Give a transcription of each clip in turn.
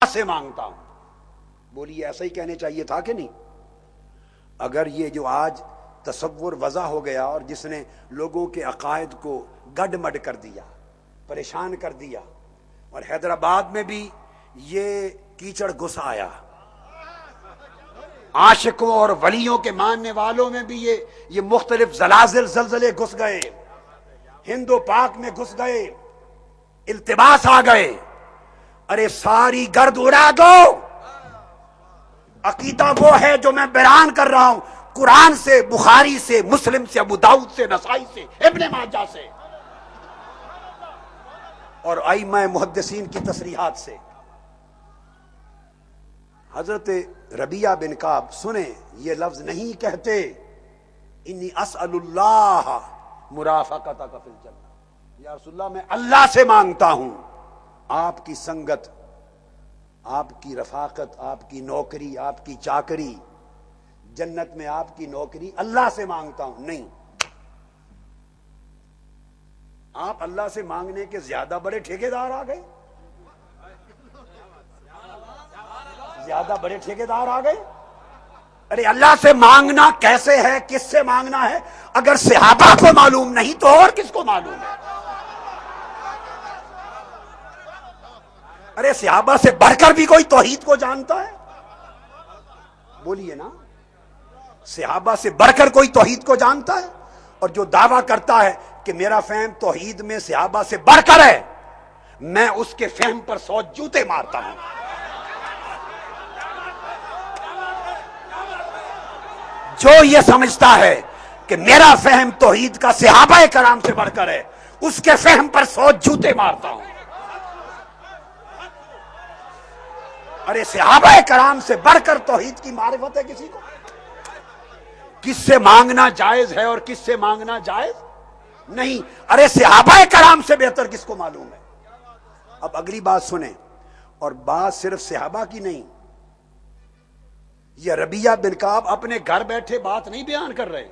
سے مانگتا ہوں. بولیے ایسا ہی کہنے چاہیے تھا کہ نہیں؟ اگر یہ جو آج تصور وضع ہو گیا اور جس نے لوگوں کے عقائد کو گڈ مڈ کر دیا، پریشان کر دیا، اور حیدرآباد میں بھی یہ کیچڑ گھس آیا، عاشقوں اور ولیوں کے ماننے والوں میں بھی یہ مختلف زلازل زلزلے گھس گئے، ہند و پاک میں گھس گئے، التباس آ گئے. ارے ساری گرد اڑا دو. عقیدہ وہ ہے جو میں بیان کر رہا ہوں، قرآن سے، بخاری سے، مسلم سے، ابو داؤد سے، نسائی سے، ابن ماجہ سے، اور ائمہ محدثین کی تصریحات سے. حضرت ربیعہ بن کعب سنیں، یہ لفظ نہیں کہتے انی اسأل اللہ مرافقتک فی الجنہ، یا رسول اللہ میں اللہ سے مانگتا ہوں آپ کی سنگت، آپ کی رفاقت، آپ کی نوکری، آپ کی چاکری، جنت میں آپ کی نوکری اللہ سے مانگتا ہوں. نہیں، آپ اللہ سے مانگنے کے زیادہ بڑے ٹھیکیدار آ گئے، زیادہ بڑے ٹھیکیدار آ گئے. ارے اللہ سے مانگنا کیسے ہے، کس سے مانگنا ہے، اگر صحابہ کو معلوم نہیں تو اور کس کو معلوم ہے؟ ارے صحابہ سے بڑھ کر بھی کوئی توحید کو جانتا ہے؟ بولیے نا، صحابہ سے بڑھ کر کوئی توحید کو جانتا ہے؟ اور جو دعویٰ کرتا ہے کہ میرا فہم توحید میں صحابہ سے بڑھ کر ہے، میں اس کے فہم پر 100 جوتے مارتا ہوں. جو یہ سمجھتا ہے کہ میرا فہم توحید کا صحابہ کرام سے بڑھ کر ہے، اس کے فہم پر 100 جوتے مارتا ہوں. ارے صحابہ کرام سے بڑھ کر توحید کی معرفت ہے کسی کو؟ کس سے مانگنا جائز ہے اور کس سے مانگنا جائز نہیں؟ ارے صحابہ کرام سے بہتر کس کو معلوم ہے؟ اب اگلی بات سنیں، اور بات صرف صحابہ کی نہیں. یہ ربیعہ بن کعب اپنے گھر بیٹھے بات نہیں بیان کر رہے.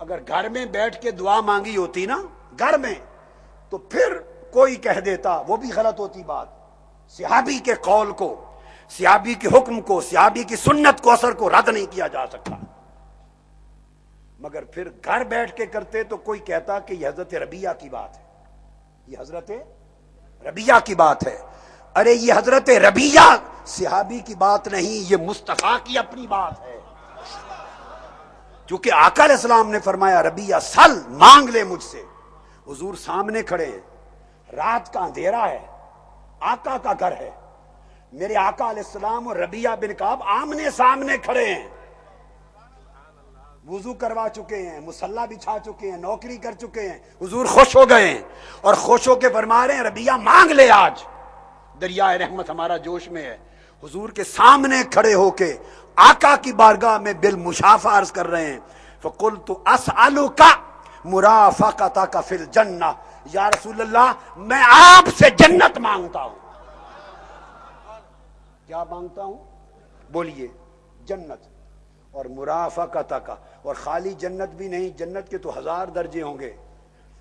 اگر گھر میں بیٹھ کے دعا مانگی ہوتی نا گھر میں، تو پھر کوئی کہہ دیتا، وہ بھی غلط ہوتی بات. صحابی کے قول کو، صحابی کے حکم کو، صحابی کی سنت کو، اثر کو رد نہیں کیا جا سکتا. مگر پھر گھر بیٹھ کے کرتے تو کوئی کہتا کہ یہ حضرت ربیعہ کی بات ہے، یہ حضرت ربیعہ کی بات ہے. ارے یہ حضرت ربیعہ صحابی کی بات نہیں، یہ مصطفیٰ کی اپنی بات ہے. کیونکہ آقا علیہ السلام نے فرمایا ربیعہ سل، مانگ لے مجھ سے. حضور سامنے کھڑے ہیں، رات کا اندھیرا ہے، آقا کا گھر ہے، میرے آقا علیہ السلام اور ربیعہ بن کعب آمنے سامنے کھڑے ہیں، وضو کروا چکے ہیں، مصلی بچھا چکے ہیں، نوکری کر چکے ہیں. حضور خوش ہو گئے ہیں اور خوش ہو کے فرما رہے ہیں ربیعہ مانگ لے، آج دریائے رحمت ہمارا جوش میں ہے. حضور کے سامنے کھڑے ہو کے آقا کی بارگاہ میں بالمشافہ عرض کر رہے ہیں فَقُلْتُ أَسْأَلُكَ مُرَافَقَتَكَ فِي الْجَنَّةِ، یا رسول اللہ میں آپ سے جنت مانگتا ہوں. کیا مانگتا ہوں؟ بولیے، جنت. اور مرافقتک، اور خالی جنت بھی نہیں، جنت کے تو 1000 درجے ہوں گے.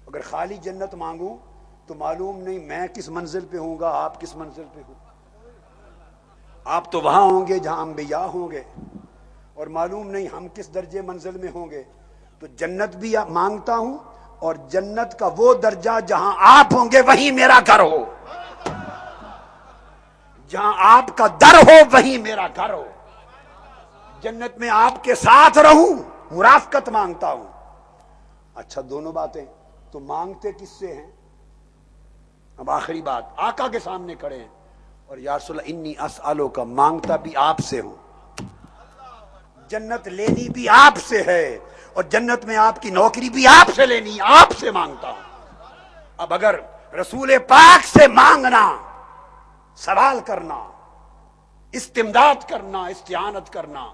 اگر خالی جنت مانگوں تو معلوم نہیں میں کس منزل پہ ہوں گا، آپ کس منزل پہ ہوں. آپ تو وہاں ہوں گے جہاں انبیاء ہوں گے، اور معلوم نہیں ہم کس درجے منزل میں ہوں گے. تو جنت بھی مانگتا ہوں، اور جنت کا وہ درجہ جہاں آپ ہوں گے وہیں میرا گھر ہو، جہاں آپ کا در ہو وہیں میرا گھر ہو، جنت میں آپ کے ساتھ رہوں، مرافقت مانگتا ہوں. اچھا دونوں باتیں تو مانگتے کس سے ہیں؟ اب آخری بات، آقا کے سامنے کھڑے ہیں اور یا رسول اللہ انی اسألک، مانگتا بھی آپ سے ہوں، جنت لینی بھی آپ سے ہے، اور جنت میں آپ کی نوکری بھی آپ سے لینی، آپ سے مانگتا ہوں. اب اگر رسول پاک سے مانگنا، سوال کرنا، استمداد کرنا، استعانت کرنا،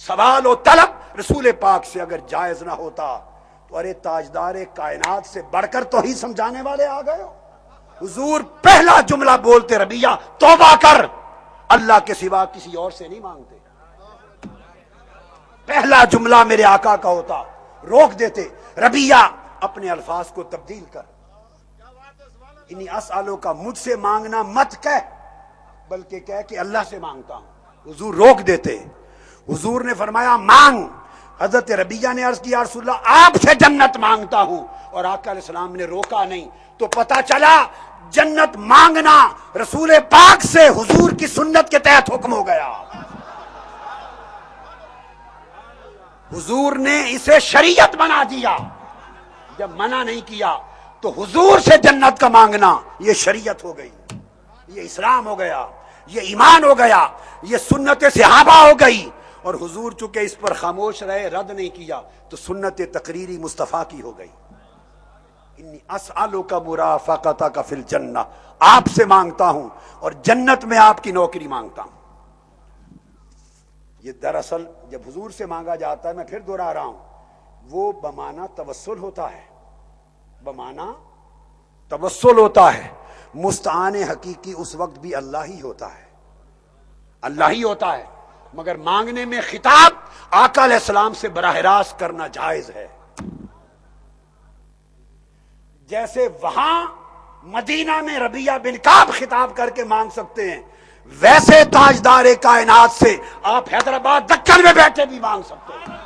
سوال و طلب رسول پاک سے اگر جائز نہ ہوتا تو ارے تاجدار کائنات سے بڑھ کر تو ہی سمجھانے والے آ گئے ہو. حضور پہلا جملہ بولتے ربیعہ توبہ کر، اللہ کے سوا کسی اور سے نہیں مانگتے. پہلا جملہ میرے آقا کا ہوتا، روک دیتے ربیعہ اپنے الفاظ کو تبدیل کر. انی اسألو کا، مجھ سے مانگنا مت کہہ، بلکہ کہہ کہ اللہ سے مانگتا ہوں۔ حضور روک دیتے، حضور نے فرمایا مانگ۔ حضرت ربیہ نے عرض کیا رسول اللہ آپ سے جنت مانگتا ہوں، اور آقا علیہ السلام نے روکا نہیں۔ تو پتا چلا جنت مانگنا رسول پاک سے حضور کی سنت کے تحت حکم ہو گیا، حضور نے اسے شریعت بنا دیا۔ جب منع نہیں کیا تو حضور سے جنت کا مانگنا یہ شریعت ہو گئی، یہ اسلام ہو گیا، یہ ایمان ہو گیا، یہ سنت صحابہ ہو گئی۔ اور حضور چونکہ اس پر خاموش رہے، رد نہیں کیا، تو سنت تقریری مصطفیٰ کی ہو گئی۔ انی اسألک مرافقتک فی الجنہ، آپ سے مانگتا ہوں اور جنت میں آپ کی نوکری مانگتا ہوں۔ یہ دراصل جب حضور سے مانگا جاتا ہے، میں پھر دہرا رہا ہوں، وہ بمعنی توسل ہوتا ہے، بمعنی توسل ہوتا ہے۔ مستعان حقیقی اس وقت بھی اللہ ہی ہوتا ہے، اللہ ہی ہوتا ہے، مگر مانگنے میں خطاب آقا علیہ السلام سے براہ راست کرنا جائز ہے۔ جیسے وہاں مدینہ میں ربیہ بن کعب خطاب کر کے مانگ سکتے ہیں، ویسے تاجدار کائنات سے آپ حیدرآباد دکن میں بیٹھے بھی مانگ سکتے ہیں۔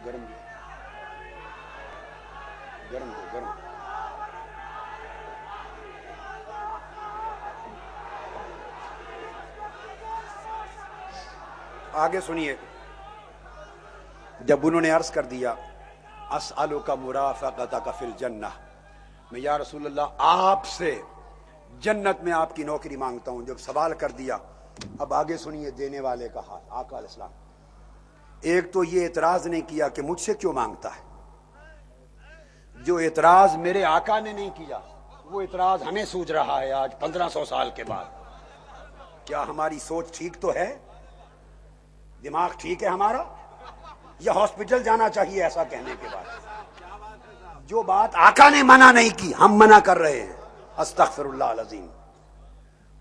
گرم گرم گرم آگے سنیے، جب انہوں نے عرض کر دیا اسألک مرافقتک فی الجنہ، میں یا رسول اللہ آپ سے جنت میں آپ کی نوکری مانگتا ہوں، جب سوال کر دیا، اب آگے سنیے دینے والے کا حال۔ آقا علیہ السلام ایک تو یہ اعتراض نہیں کیا کہ مجھ سے کیوں مانگتا ہے، جو اعتراض میرے آقا نے نہیں کیا وہ اعتراض ہمیں سوچ رہا ہے آج 1500 سال کے بعد۔ کیا ہماری سوچ ٹھیک تو ہے؟ دماغ ٹھیک ہے ہمارا؟ یا ہاسپٹل جانا چاہیے ایسا کہنے کے بعد؟ جو بات آقا نے منع نہیں کی ہم منع کر رہے ہیں، استغفر اللہ العظیم۔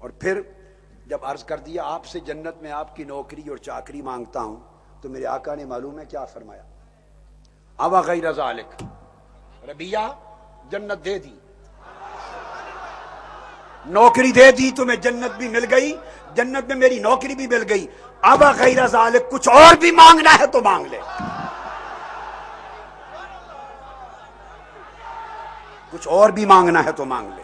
اور پھر جب عرض کر دیا آپ سے جنت میں آپ کی نوکری اور چاکری مانگتا ہوں، تو میرے آقا نے معلوم ہے کیا فرمایا؟ اب غیر ذالک، ربیہ جنت دے دی، نوکری دے دی، تمہیں جنت بھی مل گئی، جنت میں میری نوکری بھی مل گئی، اب غیر ذالک کچھ اور بھی مانگنا ہے تو مانگ لے، کچھ اور بھی مانگنا ہے تو مانگ لے،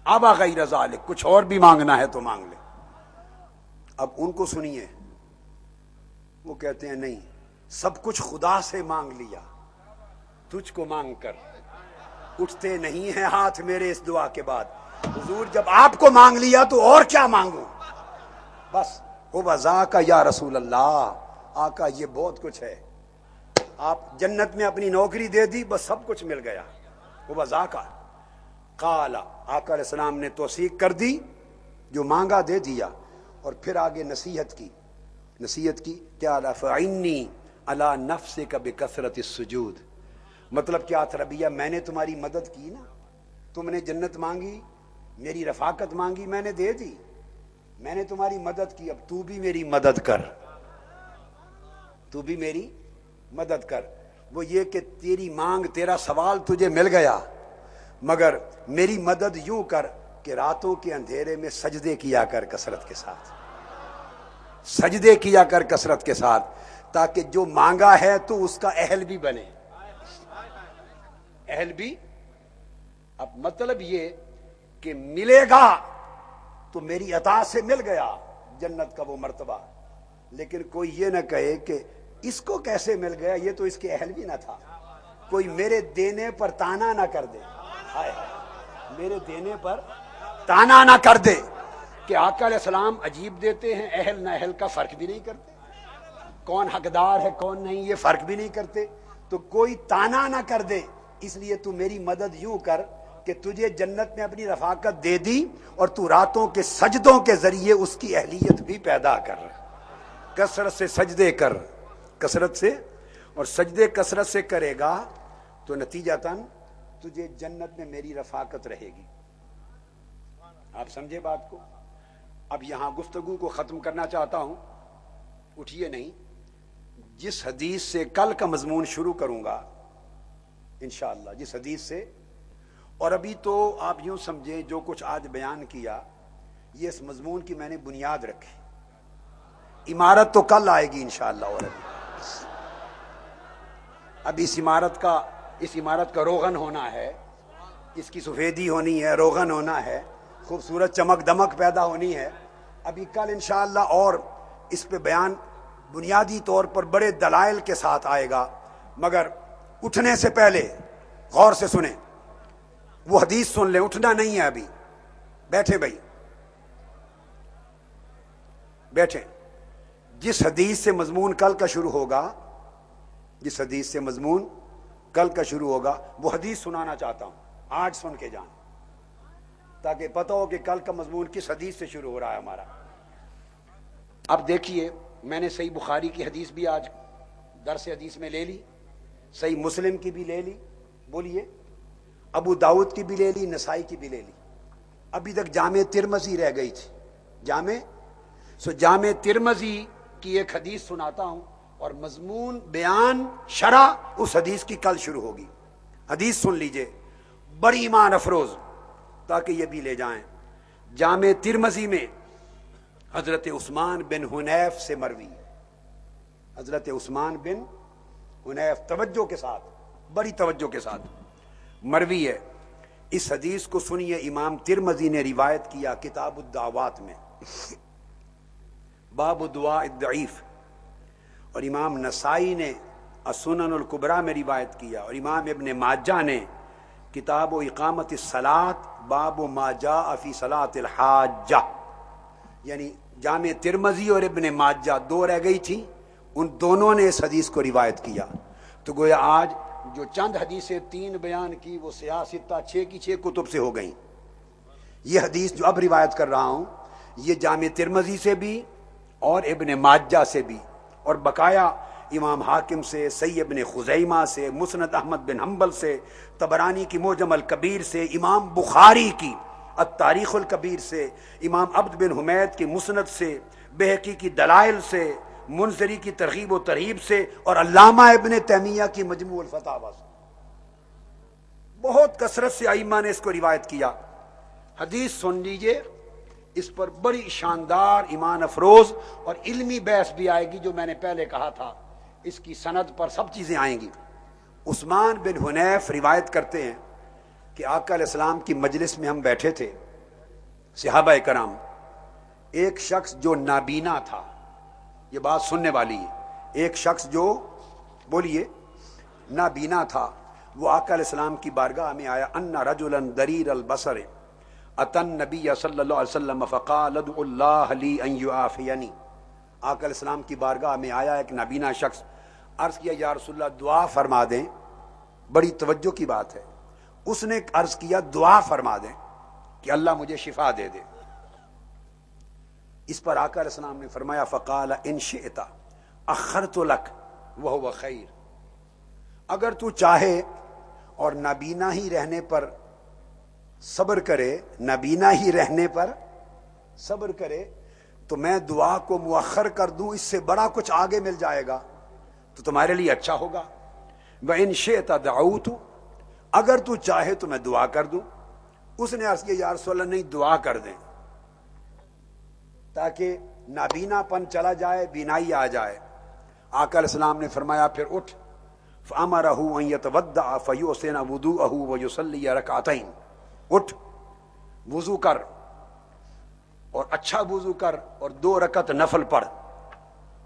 اب غیر ذالک کچھ اور بھی مانگنا ہے تو مانگ لے۔ اب ان کو سنیے، وہ کہتے ہیں نہیں، سب کچھ خدا سے مانگ لیا، تجھ کو مانگ کر اٹھتے نہیں ہیں ہاتھ میرے اس دعا کے بعد۔ حضور جب آپ کو مانگ لیا تو اور کیا مانگوں؟ بس ہو بذاک یا رسول اللہ، آقا یہ بہت کچھ ہے، آپ جنت میں اپنی نوکری دے دی، بس سب کچھ مل گیا، ہو بذاک۔ قال، آقا علیہ السلام نے توثیق کر دی، جو مانگا دے دیا، اور پھر آگے نصیحت کی۔ نصیحت کی کیا؟ فعنی علی نفسک بکثرت السجود، مطلب کیا تھا؟ ربیہ میں نے تمہاری مدد کی نا، تم نے جنت مانگی، میری رفاقت مانگی، میں نے دے دی، میں نے تمہاری مدد کی، اب تو بھی میری مدد کر، تو بھی میری مدد کر۔ وہ یہ کہ تیری مانگ، تیرا سوال تجھے مل گیا، مگر میری مدد یوں کر کہ راتوں کے اندھیرے میں سجدے کیا کر کثرت کے ساتھ، سجدے کیا کر کثرت کے ساتھ، تاکہ جو مانگا ہے تو اس کا اہل بھی بنے، اہل بھی۔ اب مطلب یہ کہ ملے گا تو میری عطا سے مل گیا جنت کا وہ مرتبہ، لیکن کوئی یہ نہ کہے کہ اس کو کیسے مل گیا، یہ تو اس کے اہل بھی نہ تھا، کوئی میرے دینے پر تانا نہ کر دے، ہائے ہائے، میرے دینے پر تانا نہ کر دے کہ آقا علیہ السلام عجیب دیتے ہیں، اہل نہ اہل کا فرق بھی نہیں کرتے، کون حقدار ہے کون نہیں یہ فرق بھی نہیں کرتے، تو کوئی تانا نہ کر دے، اس لیے تو میری مدد یوں کر کہ تجھے جنت میں اپنی رفاقت دے دی، اور تو راتوں کے سجدوں کے ذریعے اس کی اہلیت بھی پیدا کر، کثرت سے سجدے کر، کثرت سے، اور سجدے کثرت سے کرے گا تو نتیجتاً تجھے جنت میں میری رفاقت رہے گی۔ آپ سمجھے بات کو؟ اب یہاں گفتگو کو ختم کرنا چاہتا ہوں، اٹھیے نہیں، جس حدیث سے کل کا مضمون شروع کروں گا انشاءاللہ، جس حدیث سے، اور ابھی تو آپ یوں سمجھیں جو کچھ آج بیان کیا یہ اس مضمون کی میں نے بنیاد رکھی، عمارت تو کل آئے گی انشاءاللہ، اور ابھی اس عمارت کا روغن ہونا ہے، اس کی سفیدی ہونی ہے، روغن ہونا ہے، خوبصورت چمک دمک پیدا ہونی ہے، ابھی کل انشاءاللہ اور اس پہ بیان بنیادی طور پر بڑے دلائل کے ساتھ آئے گا، مگر اٹھنے سے پہلے غور سے سنیں، وہ حدیث سن لیں، اٹھنا نہیں ہے ابھی، بیٹھے بھائی بیٹھے، جس حدیث سے مضمون کل کا شروع ہوگا، جس حدیث سے مضمون کل کا شروع ہوگا وہ حدیث سنانا چاہتا ہوں، آج سن کے جائیں تاکہ پتہ ہو کہ کل کا مضمون کس حدیث سے شروع ہو رہا ہے ہمارا۔ اب دیکھیے، میں نے صحیح بخاری کی حدیث بھی آج درس حدیث میں لے لی، صحیح مسلم کی بھی لے لی، بولیے، ابو داؤد کی بھی لے لی، نسائی کی بھی لے لی، ابھی تک جامع ترمذی رہ گئی تھی، جامع ترمذی کی ایک حدیث سناتا ہوں، اور مضمون بیان شرح اس حدیث کی کل شروع ہوگی۔ حدیث سن لیجئے، بڑی ایمان افروز، تاکہ یہ بھی لے جائیں۔ جامع ترمذی میں حضرت عثمان بن حنیف سے مروی، حضرت عثمان بن حنیف، توجہ کے ساتھ، بڑی توجہ کے ساتھ مروی ہے۔ اس حدیث کو سنیے، امام ترمذی نے روایت کیا کتاب الدعوات میں، باب دعاء الضعیف، اور امام نسائی نے السنن الکبریٰ میں روایت کیا، اور امام ابن ماجہ نے کتاب و اقامت الصلاۃ باب ما جاء فی صلاۃ الحاجہ، یعنی جامع ترمذی اور ابن ماجہ دو رہ گئی تھی، ان دونوں نے اس حدیث کو روایت کیا۔ تو گویا آج جو چند حدیثیں تین بیان کی وہ سیاستہ 6 کی 6 کتب سے ہو گئیں۔ یہ حدیث جو اب روایت کر رہا ہوں یہ جامع ترمذی سے بھی اور ابن ماجہ سے بھی، اور بقایا امام حاکم سے، صحیح ابن خزیمہ سے، مسند احمد بن حنبل سے، طبرانی کی معجم الکبیر سے، امام بخاری کی التاریخ الکبیر سے، امام عبد بن حمید کی مسند سے، بہقی کی دلائل سے، منذری کی ترغیب و ترہیب سے، اور علامہ ابن تیمیہ کی مجموع الفتاوی سے، بہت کثرت سے ائمہ نے اس کو روایت کیا۔ حدیث سن لیجئے، اس پر بڑی شاندار ایمان افروز اور علمی بحث بھی آئے گی، جو میں نے پہلے کہا تھا، اس کی سند پر سب چیزیں آئیں گی۔ عثمان بن حنیف روایت کرتے ہیں کہ آقا علیہ السلام کی مجلس میں ہم بیٹھے تھے، صحابہ کرام، ایک شخص جو نابینا تھا، یہ بات سننے والی ہے، ایک شخص جو، بولیے، نابینا تھا، وہ آقا علیہ السلام کی بارگاہ میں آیا، ان رجلا ضریر البصر اتى النبی صلی اللہ علیہ وسلم فقال ادعو اللہ لی ان یعافینی، آقا علیہ السلام کی بارگاہ میں آیا ایک نابینا شخص، عرض کیا یا رسول اللہ دعا فرما دیں، بڑی توجہ کی بات ہے، اس نے عرض کیا دعا فرما دیں کہ اللہ مجھے شفا دے دے۔ اس پر آقا علیہ السلام نے فرمایا فقال ان شئت اخرت لک وہو خیر، اگر تو چاہے اور نابینا ہی رہنے پر صبر کرے، نابینا ہی رہنے پر صبر کرے، تو میں دعا کو مؤخر کر دوں، اس سے بڑا کچھ آگے مل جائے گا تو تمہارے لیے اچھا ہوگا۔ وَإِن شِئْتَ دَعَوْتُ، اگر تو چاہے تو میں دعا کر دوں۔ اس نے عرض کیا یا رسول اللہ نہیں، دعا کر دیں تاکہ نابینا پن چلا جائے، بینائی آ جائے۔ آقا علیہ السلام نے فرمایا پھر اٹھ، فَأَمَرَهُ أَن يَتَوَضَّأَ فَيُحْسِنَ وُضُوءَهُ وَيُصَلِّيَ رَكْعَتَيْنِ، اٹھ وضو کر اور اچھا وضو کر اور 2 رکعت نفل پڑھ،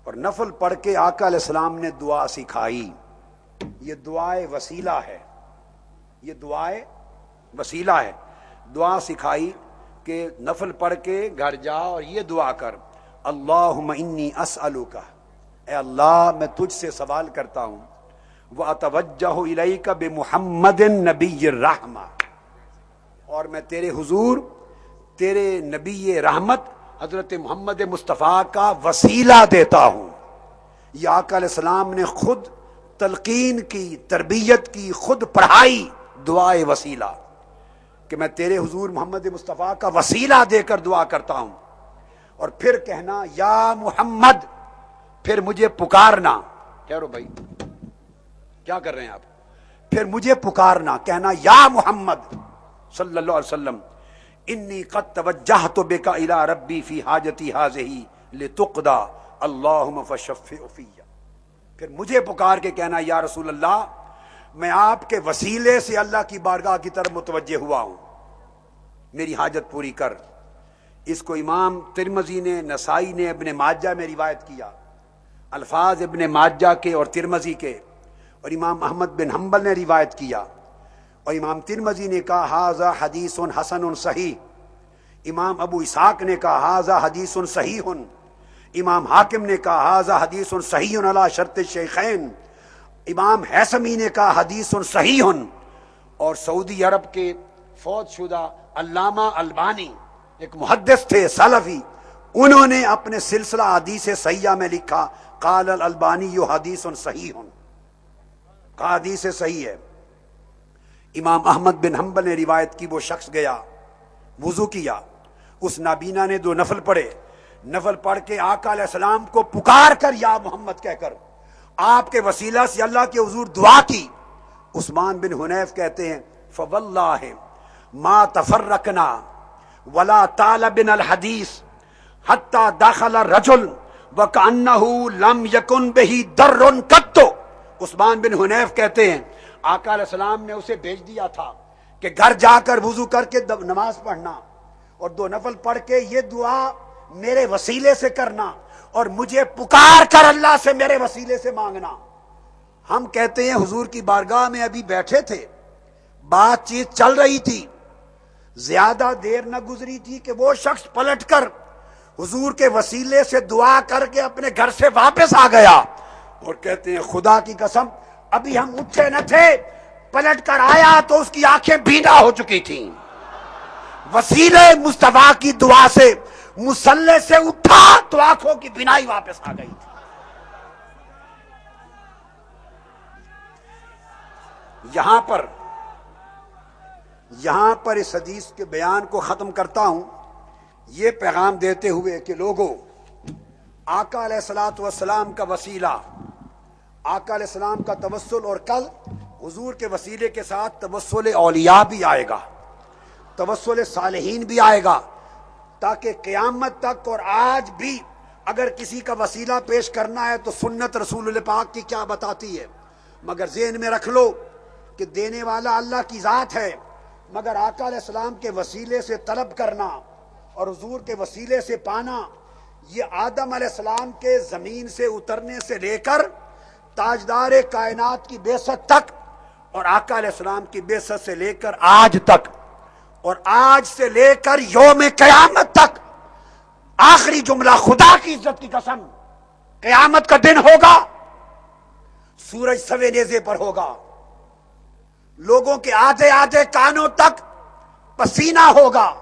اور نفل پڑھ کے آقا علیہ السلام نے دعا سکھائی۔ یہ دعائے وسیلہ ہے، یہ دعائے وسیلہ ہے، دعا سکھائی کہ نفل پڑھ کے گھر جا اور یہ دعا کر، اللہم انی اسألک، اے اللہ میں تجھ سے سوال کرتا ہوں، واتوجہ الیک بمحمد نبی الرحمہ، اور میں تیرے حضور تیرے نبی رحمت حضرت محمد مصطفیٰ کا وسیلہ دیتا ہوں۔ یہ آقا علیہ السلام نے خود تلقین کی، تربیت کی، خود پڑھائی دعائے وسیلہ، کہ میں تیرے حضور محمد مصطفیٰ کا وسیلہ دے کر دعا کرتا ہوں۔ اور پھر کہنا یا محمد، پھر مجھے پکارنا. کہہ رہو بھائی کیا کر رہے ہیں آپ؟ پھر مجھے پکارنا، کہنا یا محمد صلی اللہ علیہ وسلم انی قد توجہت بک الی ربی فی حاجتی ہذہ لتقضی اللہم فشفع فی. پھر مجھے پکار کے کہنا یا رسول اللہ میں آپ کے وسیلے سے اللہ کی بارگاہ کی طرف متوجہ ہوا ہوں، میری حاجت پوری کر. اس کو امام ترمذی نے، نسائی نے ابن ماجہ میں روایت کیا. الفاظ ابن ماجہ کے اور ترمذی کے، اور امام احمد بن حنبل نے روایت کیا. اور امام ترمذی نے کہا ھذا حدیث حسن صحیح، امام ابو اسحاق نے کہا ھذا حدیث صحیح، امام حاکم نے کہا ھذا حدیث صحیح علی شرط الشیخین، امام حیثمی نے کہا حدیث صحیح. اور سعودی عرب کے فوت شدہ علامہ البانی ایک محدث تھے سلفی، انہوں نے اپنے سلسلہ حدیث صحیحہ میں لکھا قال الالبانی حدیث صحیح، کہا حدیث صحیح ہے. امام احمد بن حنبل نے روایت کی، وہ شخص گیا وضو کیا، اس نابینا نے 2 نفل پڑھے، نفل پڑھ کے آقا علیہ السلام کو پکار کر یا محمد کہہ کر آپ کے وسیلہ سے اللہ کے حضور دعا کی. عثمان بن حنیف کہتے ہیں فواللہ ما تفرقنا ولا طالبنا الحدیث حتی دخل الرجل وکأنہ لم یکن بہ در قط. عثمان بن حنیف کہتے ہیں آقا علیہ السلام نے اسے بھیج دیا تھا کہ گھر جا کر وضو کر کے نماز پڑھنا اور 2 نفل پڑھ کے یہ دعا میرے وسیلے سے کرنا اور مجھے پکار کر اللہ سے میرے وسیلے سے مانگنا. ہم کہتے ہیں حضور کی بارگاہ میں ابھی بیٹھے تھے، بات چیت چل رہی تھی، زیادہ دیر نہ گزری تھی کہ وہ شخص پلٹ کر حضور کے وسیلے سے دعا کر کے اپنے گھر سے واپس آ گیا. اور کہتے ہیں خدا کی قسم ابھی ہم اٹھے نہ تھے، پلٹ کر آیا تو اس کی آنکھیں بینا ہو چکی تھیں. وسیلے مصطفیٰ کی دعا سے مصلی سے اٹھا تو آنکھوں کی بینائی واپس آ گئی تھی. یہاں پر اس حدیث کے بیان کو ختم کرتا ہوں یہ پیغام دیتے ہوئے کہ لوگوں، آقا علیہ الصلوۃ والسلام کا وسیلہ، آقا علیہ السلام کا توسل، اور کل حضور کے وسیلے کے ساتھ توسل اولیاء بھی آئے گا، توسل صالحین بھی آئے گا، تاکہ قیامت تک اور آج بھی اگر کسی کا وسیلہ پیش کرنا ہے تو سنت رسول اللہ پاک کی کیا بتاتی ہے. مگر ذہن میں رکھ لو کہ دینے والا اللہ کی ذات ہے، مگر آقا علیہ السلام کے وسیلے سے طلب کرنا اور حضور کے وسیلے سے پانا، یہ آدم علیہ السلام کے زمین سے اترنے سے لے کر تاجدار کائنات کی بعثت تک، اور آقا علیہ السلام کی بعثت سے لے کر آج تک، اور آج سے لے کر یوم قیامت تک، آخری جملہ خدا کی عزت کی قسم، قیامت کا دن ہوگا، سورج سوے نیزے پر ہوگا، لوگوں کے آدھے آدھے کانوں تک پسینہ ہوگا،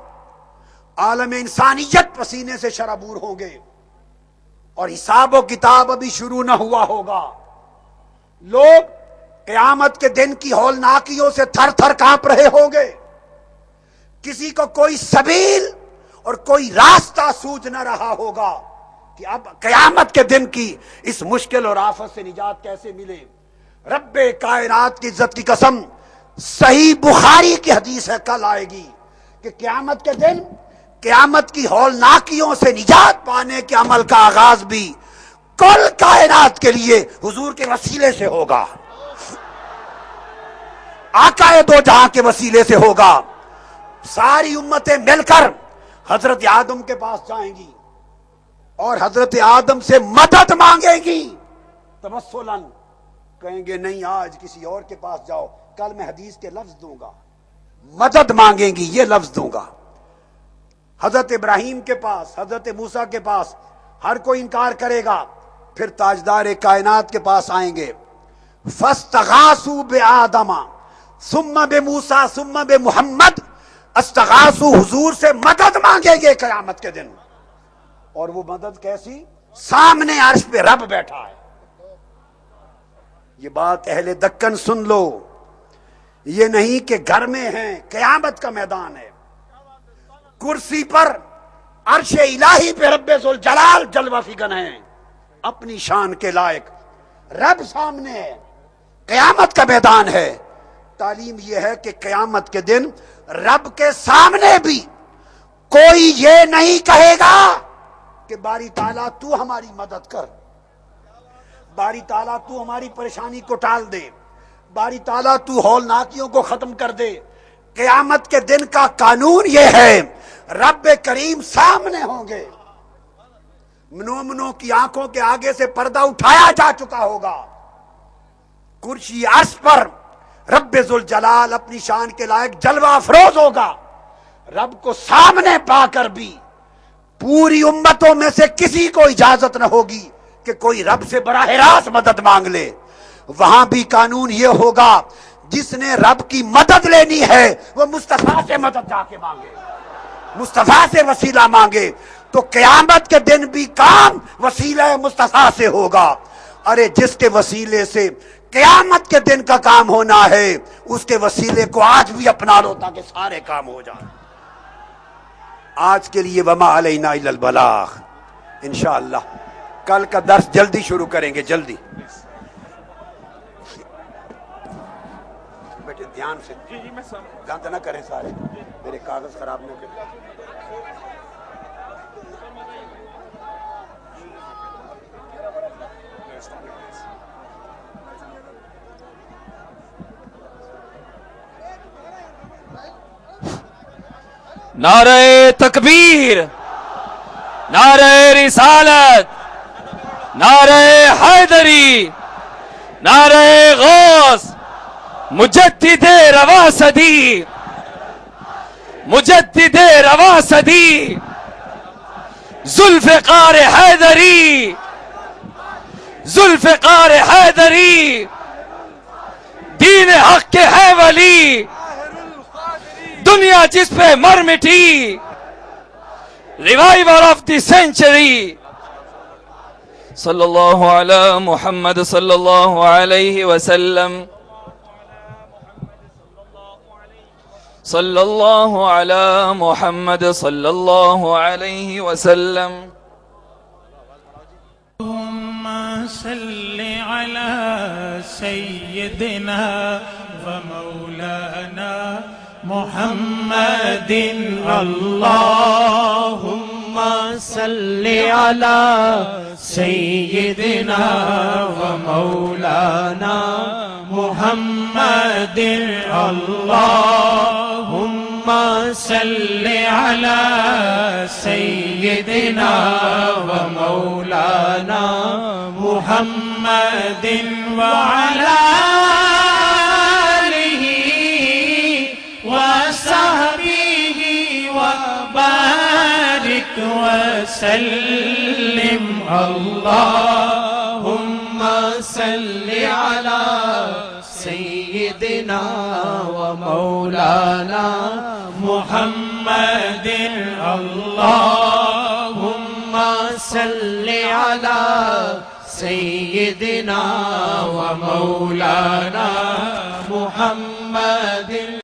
عالم انسانیت پسینے سے شرابور ہوں گے، اور حساب و کتاب ابھی شروع نہ ہوا ہوگا. لوگ قیامت کے دن کی ہولناکیوں سے تھر تھر کانپ رہے ہوں گے، کسی کو کوئی سبیل اور کوئی راستہ سوجھ نہ رہا ہوگا کہ اب قیامت کے دن کی اس مشکل اور آفت سے نجات کیسے ملے. رب کائنات کی عزت کی قسم، صحیح بخاری کی حدیث ہے، کل آئے گی کہ قیامت کے دن قیامت کی ہولناکیوں سے نجات پانے کے عمل کا آغاز بھی کل کائنات کے لیے حضور کے وسیلے سے ہوگا، آقا دو جہاں کے وسیلے سے ہوگا. ساری امتیں مل کر حضرت آدم کے پاس جائیں گی اور حضرت آدم سے مدد مانگیں گی، توسلاً کہیں گے نہیں آج کسی اور کے پاس جاؤ، کل میں حدیث کے لفظ دوں گا، مدد مانگیں گی یہ لفظ دوں گا. حضرت ابراہیم کے پاس، حضرت موسیٰ کے پاس ہر کوئی انکار کرے گا، پھر تاجدار کائنات کے پاس آئیں گے. فاستغاثوا بآدم ثم بموسیٰ ثم بمحمد، استغاثوا حضور سے مدد مانگیں گے قیامت کے دن. اور وہ مدد کیسی؟ سامنے عرش پہ رب بیٹھا ہے. یہ بات اہل دکن سن لو، یہ نہیں کہ گھر میں ہیں، قیامت کا میدان ہے. کرسی پر عرش الہی پہ رب ذوالجلال جلوہ فکن ہیں، اپنی شان کے لائق رب سامنے ہے، قیامت کا میدان ہے۔ تعلیم یہ ہے کہ قیامت کے دن رب کے سامنے بھی کوئی یہ نہیں کہے گا کہ باری تعالیٰ تو ہماری مدد کر، باری تعالیٰ تو ہماری پریشانی کو ٹال دے، باری تعالیٰ تو ہولناکیوں کو ختم کر دے۔ قیامت کے دن کا قانون یہ ہے، رب کریم سامنے ہوں گے، مومنوں کی آنکھوں کے آگے سے پردہ اٹھایا جا چکا ہوگا، کرسی عرش پر رب ذوالجلال اپنی شان کے لائق جلوہ افروز ہوگا۔ رب کو سامنے پا کر بھی پوری امتوں میں سے کسی کو اجازت نہ ہوگی کہ کوئی رب سے براہ راست مدد مانگ لے۔ وہاں بھی قانون یہ ہوگا، جس نے رب کی مدد لینی ہے وہ مصطفیٰ سے مدد جا کے مانگے، مصطفیٰ سے وسیلہ مانگے۔ تو قیامت کے دن بھی کام وسیلہ مصطفیٰ سے ہوگا۔ ارے جس کے وسیلے سے قیامت کے دن کا کام ہونا ہے، اس کے وسیلے کو آج بھی اپنا لو تاکہ سارے کام ہو جائیں۔ آج کے لیے وما علینا الا البلاغ۔ انشاءاللہ کل کا درس جلدی شروع کریں گے، جلدی بیٹے دھیان سے، گند نہ کریں سارے، میرے کاغذ خراب نہ کریں۔ نعرہ تکبیر، نعرہ رسالت، نعرہ حیدری، نعرہ غوث، مجدد رواسدی، مجدد رواسدی، ذوالفقار حیدری، ذوالفقار حیدری، دین حق کے ہے ولی، دنیا جس پہ مر مٹی، ریوائیور آف دی سینچری۔ صلی اللہ علی محمد صلی اللہ علیہ وسلم، صلی اللہ علی محمد صلی اللہ علیہ وسلم۔ اللهم صل على سيدنا ومولانا محمد، اللهم صل على سيدنا ومولانا محمد، اللهم صل على سيدنا ومولانا محمد وعلى وسلم، اللهم صل على سيدنا ومولانا محمد، اللهم صل على سيدنا ومولانا محمد۔